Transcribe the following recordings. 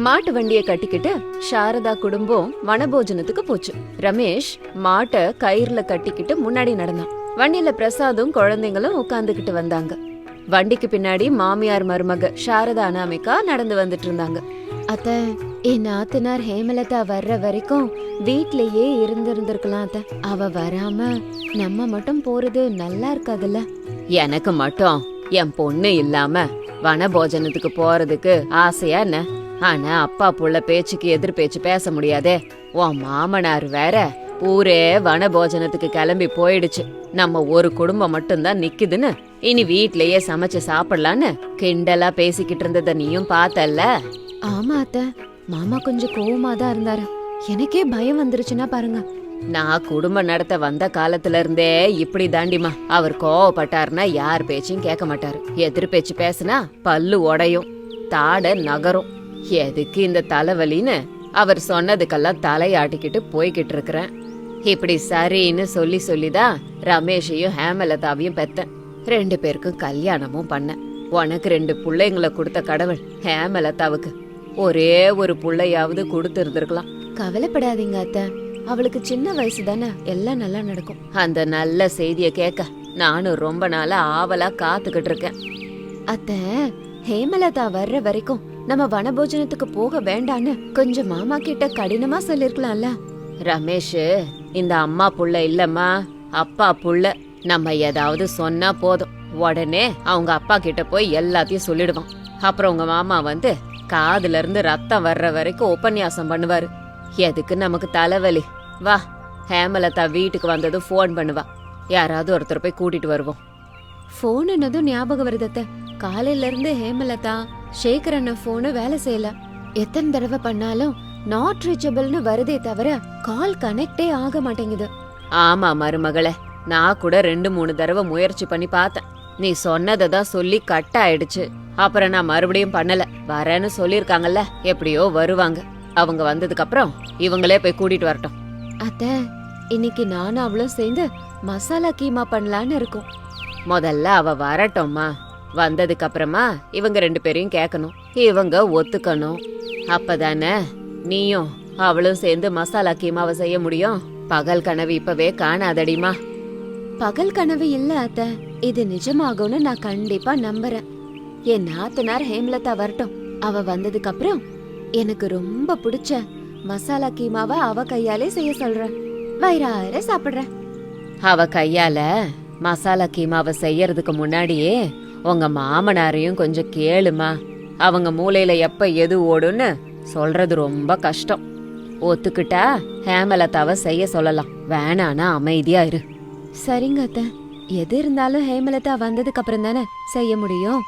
மாட்டு வண்டிய கட்டிக்கிட்டு சாரதா குடும்பம் வனபோஜனத்துக்கு போச்சு. ரமேஷ் மாட்டை கயிறுல கட்டிக்கிட்டு முன்னாடி நடந்தான். வண்டியில பிரசாதும் குழந்தைங்களும் உட்கார்ந்துகிட்டு வந்தாங்க. வண்டிக்கு பின்னாடி மாமியார் மருமக சாரதா அனாமிகா நடந்து வந்துட்டு இருந்தாங்க. அத்த, என் நாத்தனார் ஹேமலதா வர்ற வரைக்கும் வீட்லயே இருந்திருந்திருக்கலாம் அத்த. அவ வராம நம்ம மட்டும் போறது நல்லா இருக்காதுல்ல. எனக்கு மட்டும் என் பொண்ணு இல்லாம வனபோஜனத்துக்கு போறதுக்கு ஆசையா என்ன? ஆனா அப்பா புள்ள பேச்சுக்கு எதிர் பேச்சு பேச முடியாதே. உன் மாமனார் வேற ஊரே வனபோஜனத்துக்கு கிளம்பி போயிடுச்சு. நம்ம ஒரு குடும்பம் மட்டும்தான் நிக்குதுன்னு இனி வீட்லயே சமைச்சு சாப்பிடலான்னு கிண்டலா பேசிக்கிட்டு இருந்தத நீயும் பார்த்தல்ல? ஆமா அத்த, மாமா கொஞ்சம் கோவமா தான் இருந்தாரு. எனக்கே பயம் வந்துருச்சுன்னா பாருங்க. நான் குடும்பம் நடத்த வந்த காலத்துல இருந்தே இப்படி தாண்டிமா. அவர் கோவப்பட்டாருன்னா யார் பேச்சும் கேட்க மாட்டாரு. எதிர் பேச்சு பேசுனா பல்லு உடையும், தாட நகரும். எதுக்கு இந்த தலைவலின்னு அவர் சொன்னதுக்கெல்லாம் தலையாட்டிக்கிட்டு போய்கிட்டு இருக்கிறேன். இப்படி சரின்னு சொல்லிதான் ரமேஷையும் ஹேமலதாவையும் பெத்தேன். 2 பேருக்கும் கல்யாணமும் பண்ணேன். உனக்கு 2 பிள்ளைங்களை கொடுத்த கடவுள் ஹேமலதாவுக்கு ஒரே ஒரு புள்ளையாவது கொடுத்து இருந்திருக்கலாம். கவலைப்படாதீங்க அத்த, அவளுக்கு சின்ன வயசு தானே, எல்லாம் நல்லா நடக்கும். அந்த நல்ல செய்திய கேட்க நானும் ரொம்ப நாளா ஆவலா காத்துக்கிட்டு இருக்கேன். அத்த, ஹேமலதா வர்ற வரைக்கும் நம்ம வனபோஜனத்துக்கு போக வேண்டான்னு கொஞ்சம் மாமா கிட்ட கடினமா சொல்லிருக்கலாம்ல. ரமேஷ் இந்த அம்மா புள்ள இல்லம்மா, அப்பா புள்ள. நம்ம ஏதாவது சொன்னா போதும், உடனே அவங்க அப்பா கிட்ட போய் எல்லாத்தையும் சொல்லிடுவான். அப்புறம் உங்க மாமா வந்து காதுல இருந்து ரத்தம் வர்ற வரைக்கும் உபன்யாசம் பண்ணுவாரு. எதுக்கு நமக்கு தலைவலி? வா, ஹேமலதா வீட்டுக்கு வந்ததும் போன் பண்ணுவா. யாராவது ஒருத்தர் போய் கூட்டிட்டு வருவோம். போன் என்னதும் ஞாபகம் வருதத்த. காலையில இருந்து ஹேமலதா சேகர் அண்ணன் போனு வேலை செய்யல. எத்தனை தடவை பண்ணாலும் நாட் ரீச்சபிள்னு வருதே தவிர கால் கனெக்டே ஆக மாட்டேங்குது. ஆமா மருமகளே, நான் கூட 2-3 தடவை முயற்சி பண்ணி பார்த்தேன். நீ சொன்னதை தான் சொல்லி கட் ஆயிடுச்சு. அப்புறம் நான் மறுபடியும் பண்ணல. வரேன்னு சொல்லிருக்காங்கல்ல, எப்படியோ வருவாங்க. அவங்க வந்ததுக்கு அப்புறம் இவங்களே போய் கூட்டிட்டு வரட்டும். அத்த, இன்னைக்கு நானும் அவளும் சேர்ந்து மசாலா கீமா பண்ணலான்னு இருக்கோம். முதல்ல அவ வரட்டும்மா. வந்ததுக்கு அப்புறமா இவங்க 2 பேரையும் கேட்கணும், இவங்க ஒத்துக்கணும். அப்பதானே நீயும் அவளும் சேர்ந்து மசாலா கீமாவை செய்ய முடியும். பகல் கனவு இப்பவே காணாதடிமா. பகல் கனவு இல்ல அத்த, இது நிஜமாகும்னு நான் கண்டிப்பா நம்புறேன். என் நாத்தனார் ஹேமலதா வரட்டும். அவ வந்ததுக்கு அப்புறம் எனக்கு ரொம்ப பிடிச்ச மசாலா கீமாவை அவ கையாலே செய்ய சொல்றேன். வயிறார சாப்பிடுறேன். அவ கையால மசாலா கீமாவை செய்யறதுக்கு முன்னாடியே உங்க மாமனாரையும் கொஞ்சம் கேளுமா. அவங்க மூளையில எப்ப எது ஓடுன்னு சொல்றது ரொம்ப கஷ்டம். ஒத்துக்கிட்டா ஹேமலதாவை செய்ய சொல்லலாம், வேணானா அமைதியா இரு. சரிங்க அத்த, எது இருந்தாலும் ஹேமலதா வந்ததுக்கு அப்புறம் தானே செய்ய முடியும்.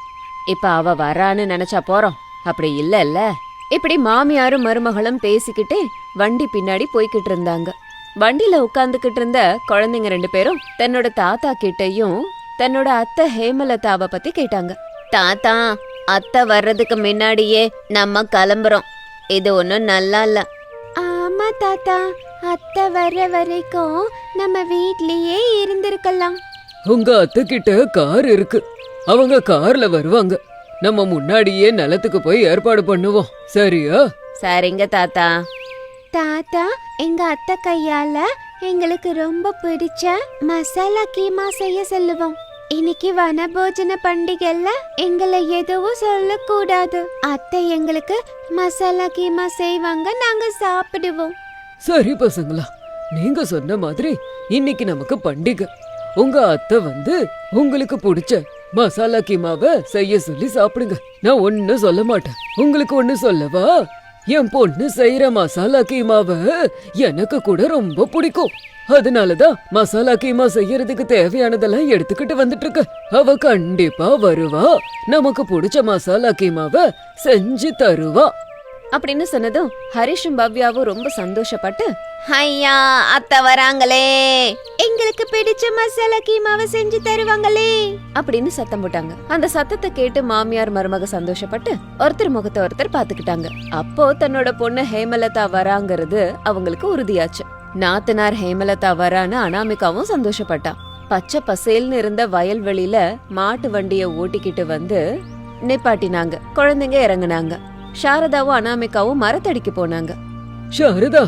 இப்ப அவ வரான்னு நினைச்சா போறோம், அப்படி இல்ல. இப்படி மாமியாரும் மருமகளும் பேசிக்கிட்டே வண்டி பின்னாடி போய்கிட்டு இருந்தாங்க. வண்டியில உட்கார்ந்துகிட்டு இருந்த குழந்தைங்க 2 பேரும் தன்னோட தாத்தா கிட்டையும் தன்னோட அத்தை ஹேமலதாவை பத்தி கேட்டாங்க. தாத்தா, அத்தை வர்றதுக்கு முன்னாடியே நம்ம கிளம்புறோம். இது ஒன்னும் நல்லா இல்ல. ஆமா தாத்தா, அத்தை வர்ற வரைக்கும் நம்ம வீட்லயே இருந்திருக்கலாம். உங்க அத்தை கிட்ட கார் இருக்கு, அவங்க கார்ல வருவாங்க. நம்ம முன்னாடியே நிலத்துக்கு போய் ஏற்பாடு பண்ணுவோம், சரியா? சரிங்க தாத்தா. தாத்தா, எங்க அத்தை கையால எங்களுக்கு ரொம்ப பிடிச்ச மசாலா கீமா செய்ய சொல்லுவோம். இன்னைக்கு வனபோஜன பண்டிகைல எங்களை எதுவும் சொல்லக்கூடாது. அத்தை எங்களுக்கு மசாலா கீமா செய்வாங்க, நாங்க சாப்பிடுவோம். சரி பசங்களா, நீங்க சொன்ன மாதிரி இன்னைக்கு நமக்கு பண்டிகை. உங்க அத்தை வந்து உங்களுக்கு பிடிச்ச மசாலா கீமாவை செய்ய சொல்லி சாப்பிடுங்க. நான் ஒண்ணு சொல்ல மாட்டேன். உங்களுக்கு ஒண்ணு சொல்லவா? என் பொண்ணு செய்யற மசாலா கீமாவை எனக்கு கூட ரொம்ப பிடிக்கும். அதனாலதான் மசாலா கீமா செய்யறதுக்கு தேவையானதெல்லாம் எடுத்துக்கிட்டு வந்துட்டு இருக்க. அவ கண்டிப்பா வருவா, நமக்கு பிடிச்ச மசாலா கீமாவை செஞ்சு தருவா அப்படின்னு சொன்னதும் ஹரிஷும் பவ்யாவும் ரொம்ப சந்தோஷப்பட்டு, ஐயா அத்தை வராங்களே, எங்களுக்கு பிடிச்ச மசாலா கீமாவை செஞ்சு தருவாங்களே அப்படின்னு சத்தம் போட்டாங்க. அந்த சத்தத்தை கேட்டு மாமியார் மருமக சந்தோஷப்பட்டு ஒருத்தர் முகத்தை ஒருத்தர் பாத்துக்கிட்டாங்க. அப்போ தன்னோட பொண்ணு ஹேமலதா வராங்கிறது அவங்களுக்கு உறுதியாச்சு. நாத்தனார் ஹேமலதா வரான்னு அனாமிகாவும் சந்தோஷப்பட்டா. பச்சை பசேல்னு இருந்த வயல்வெளியில மாட்டு வண்டிய ஓட்டிக்கிட்டு வந்து நிப்பாட்டினாங்க. குழந்தைங்க இறங்குனாங்க. சாரதாவும் அனாமிகாவும் மரத்தடிக்கு போனாங்க. சாரதா,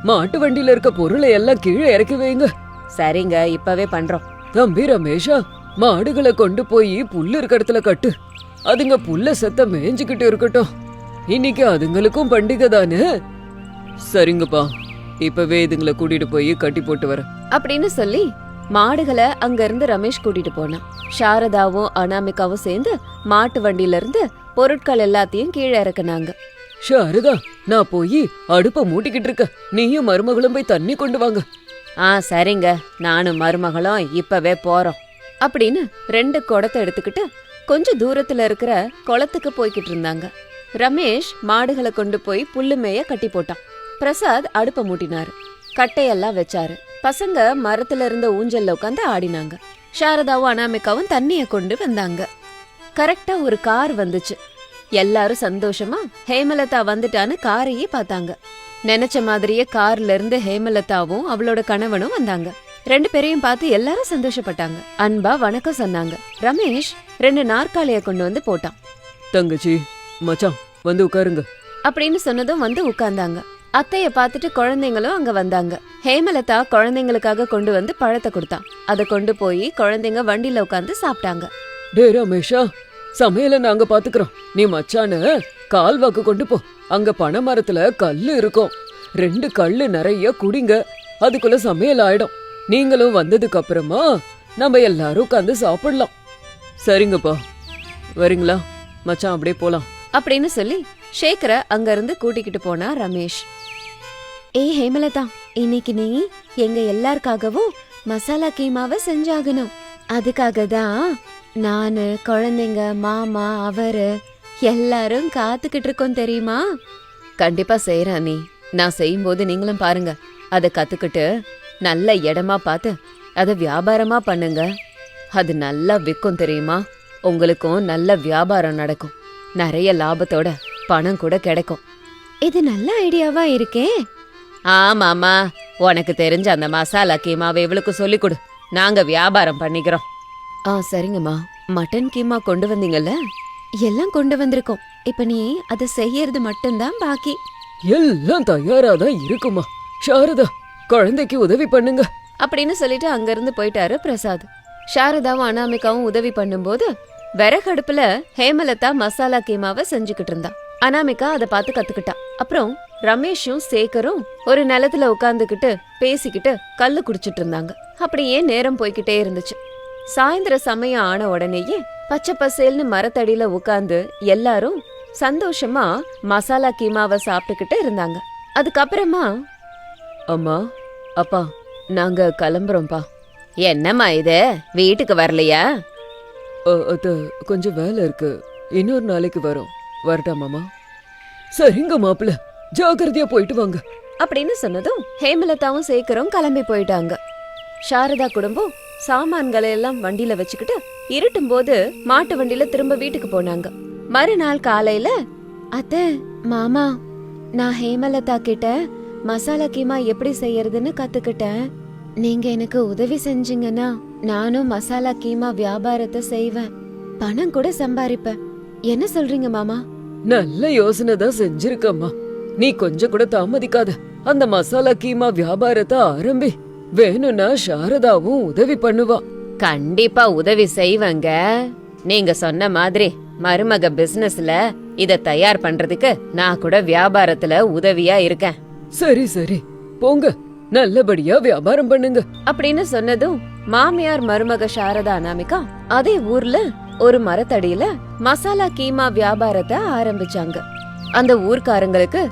மாட்டு வண்டியில இருக்க பொருளை எல்லாம் கீழே இறக்கி வைங்க. சரிங்க, இப்பவே பண்றோம். தம்பி ரமேஷா, மாடுகளை கொண்டு போய் புல்லு இருக்க இடத்துல கட்டு. அதுங்க புல்ல செத்த மேய்ஞ்சுக்கிட்டு இருக்கட்டும். இன்னைக்கு அதுங்களுக்கும் பண்டிகை தானே. சரிங்கப்பா, இப்பவே இதுங்களை கூட்டிட்டு போய் கட்டி போட்டு வரேன் அப்படின்னு சொல்லி மாடுகளை அங்க இருந்து ரமேஷ் கூட்டிட்டு போனான். சாரதாவும் அனாமிகாவும் சேர்ந்து மாட்டு வண்டியில இருந்து பொருட்கள் எல்லாத்தையும் கீழே இறக்குனாங்க. சாரதா, நான் போய் அடுப்ப மூட்டிக்கிட்டு இருக்க, நீயும் மருமகளும் போய் தண்ணி கொண்டு வாங்க. சரிங்க, நானும் மருமகளும் இப்பவே போறோம் அப்படின்னு 2 குடத்தை எடுத்துக்கிட்டு கொஞ்சம் தூரத்துல இருக்கிற குளத்துக்கு போய்கிட்டு இருந்தாங்க. ரமேஷ் மாடுகளை கொண்டு போய் புல்லு மேய கட்டி போட்டான். பிரசாத் அடுப்ப மூட்டினாரு, கட்டையெல்லாம் வச்சாரு. பசங்க மரத்துல இருந்த ஊஞ்சல்ல உட்காந்து ஆடினாங்க. சாரதாவும் அனாமிகாவும் தண்ணிய கொண்டு வந்தாங்க. கரெக்டா ஒரு கார் வந்துச்சு. எல்லாரும் சந்தோஷமா ஹேமலதா வந்துட்டான்னு காரையே பார்த்தாங்க. நினைச்ச மாதிரியே கார்ல இருந்து ஹேமலதாவும் அவளோட கணவனும் வந்தாங்க. 2 பேரையும் பார்த்து எல்லாரும் சந்தோஷப்பட்டாங்க. அன்பா வணக்கம் சொன்னாங்க. ரமேஷ் 2 நாற்காலிய கொண்டு வந்து போட்டான். தங்கச்சி, மச்சான் வந்து உட்காருங்க அப்படின்னு சொன்னதும் வந்து உட்கார்ந்தாங்க. அத்தைய பார்த்துட்டு குழந்தைங்களும் அங்க வந்தாங்க. ஹேமலதா குழந்தைங்களுக்காக கொண்டு வந்து பழத்தை கொடுத்தான். அதை கொண்டு போய் குழந்தைங்க வண்டியில உட்காந்து சாப்பிட்டாங்க. டே ரமேஷா, சமையல நாங்க பாத்துக்கிறோம். நீ மச்சான கால்வாக்கு கொண்டு போ. அங்க பனை மரத்துல கல்லு இருக்கும். 2 கல்லு நிறைய குடிங்க, அதுக்குள்ள சமையல் ஆயிடும். நீங்களும் வந்ததுக்கு அப்புறமா நம்ம எல்லாரும் உட்காந்து சாப்பிடலாம். சரிங்கப்பா, வரீங்களா மச்சான்? அப்படியே போலாம் அப்படின்னு சொல்லி சேகர அங்க இருந்து கூட்டிக்கிட்டு போனா ரமேஷ். ஹேமலதா, இன்னைக்கு நீ எங்க எல்லாருக்காகவும் மசாலா கீமாவை செஞ்சாகணும். அதுக்காக தான் நானு, குழந்தைங்க, மாமா, அவரு எல்லாரும் காத்துக்கிட்டு இருக்கோம் தெரியுமா? கண்டிப்பா செய்யறேன் நீ. நான் செய்யும்போது நீங்களும் பாருங்க. அதை கத்துக்கிட்டு நல்ல இடமா பார்த்து அதை வியாபாரமா பண்ணுங்க. அது நல்லா விற்கும் தெரியுமா? உங்களுக்கும் நல்ல வியாபாரம் நடக்கும். நிறைய லாபத்தோட பணம் கூட கிடைக்கும். இது நல்ல ஐடியாவா இருக்கே. ஆமாமா, உனக்கு தெரிஞ்ச அந்த மசாலா கீமாவை இவளுக்கு சொல்லிக் கொடு. நாங்க வியாபாரம் பண்ணிக்கிறோம். சரிங்கம்மா. மட்டன் கீமா கொண்டு வந்தீங்கல்ல? எல்லாம் கொண்டு வந்திருக்கோம். இப்ப நீ அதை செய்யறது மட்டும்தான் பாக்கி. எல்லாம் தயாராதான் இருக்குமா. சாரதா, குழந்தைக்கு உதவி பண்ணுங்க அப்படின்னு சொல்லிட்டு அங்க இருந்து போயிட்டாரு பிரசாத். சாரதாவும் அனாமிகாவும் உதவி பண்ணும்போது விறகடுப்புல ஹேமலதா மசாலா கீமாவை செஞ்சுக்கிட்டு இருந்தா. அனாமிகா அதை பார்த்து கத்துக்கிட்டா. அப்புறம் ரமேஷும் சேகரும் ஒரு நிலத்துல உட்காந்துக்கிட்டு பேசிக்கிட்டு கல்லு குடிச்சிட்டு இருந்தாங்க. அப்படியே நேரம் போய்கிட்டே இருந்துச்சு. சாயந்தர சமயம் ஆன உடனேயே பச்சை பசேல்னு மரத்தடியில உட்கார்ந்து எல்லாரும் சந்தோஷமா மசாலா கீமாவை சாப்பிட்டுக்கிட்டு இருந்தாங்க. அதுக்கப்புறமா, அம்மா, அப்பா, நாங்க கிளம்புறோம்பா. என்னம்மா இது, வீட்டுக்கு வரலையா? அது கொஞ்சம் வேலை இருக்கு, இன்னொரு நாளைக்கு வரோம். வரட்டாமாமா? சரிங்க மாப்பிள்ள, ஜாக்கிரதையா போயிட்டு வாங்க அப்படின்னு சொன்னதும் ஹேமலதாவும் சேகரும் கிளம்பி போயிட்டாங்க. சாரதா குடும்பம் சாமான்களை எல்லாம் வண்டியில வச்சுக்கிட்டு இருட்டும் போது மாட்டு வண்டியில திரும்ப வீட்டுக்கு போனாங்க. மறுநாள் காலையில, அத்தை, மாமா, நான் ஹேமலதா கிட்ட மசாலா கீமா எப்படி செய்யறதுன்னு கத்துக்கிட்டேன். நீங்க எனக்கு உதவி செஞ்சீங்கன்னா நானும் மசாலா கீமா வியாபாரத்தை செய்வேன், பணம் கூட சம்பாதிப்பேன். என்ன சொல்றீங்க மாமா? நல்ல யோசனை தான் செஞ்சிருக்கம்மா. நீ கொஞ்சம் கூட தாமதிக்காத, அந்த மசாலா கீமா வியாபாரத்தை ஆரம்பி. வேணும்னா சாரதாவும் உதவி பண்ணுவா. கண்டிப்பா உதவி செய்வங்க. நீங்க சொன்ன மாதிரி மருமக பிசினஸ்ல இத தயார் பண்றதுக்கு நான் கூட வியாபாரத்துல உதவியா இருக்கேன். சரி சரி, போங்க, நல்லபடியா வியாபாரம் பண்ணுங்க அப்படின்னு சொன்னதும் மாமியார் மருமக சாரதா அனாமிகா அதே ஊர்ல ஒரு மரத்தடியில மசாலா கீமா வியாபாரத்தை ஆரம்பிச்சாங்க. அந்த ஊர்க்காரங்களுக்கு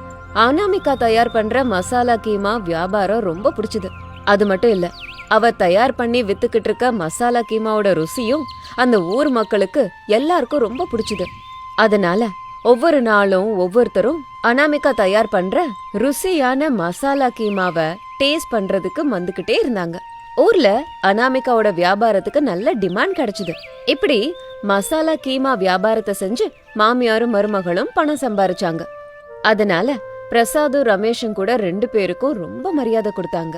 அனாமிகா தயார் பண்ற மசாலா கீமா வியாபாரம் ரொம்ப பிடிச்சது. அது மட்டும் இல்ல, அவ தயார் பண்ணி வித்துக்கிட்டு இருக்க மசாலா கீமாவோட ருசியும் அந்த ஊர் மக்களுக்கு எல்லாருக்கும் ரொம்ப பிடிச்சது. அதனால ஒவ்வொரு நாளும் ஒவ்வொருத்தரும் அனாமிகா தயார் பண்ற ருசியான மசாலா கீமாவை டேஸ்ட் பண்றதுக்கு வந்துகிட்டே இருந்தாங்க. ஊர்ல அனாமிகாவோட வியாபாரத்துக்கு நல்ல டிமாண்ட் கிடைச்சது. இப்படி மசாலா கீமா வியாபாரத்தை செஞ்சு மாமியாரும் மருமகளும் பணம் சம்பாரிச்சாங்க. அதனால பிரசாதும் ரமேஷும் கூட 2 பேருக்கும் ரொம்ப மரியாதை கொடுத்தாங்க.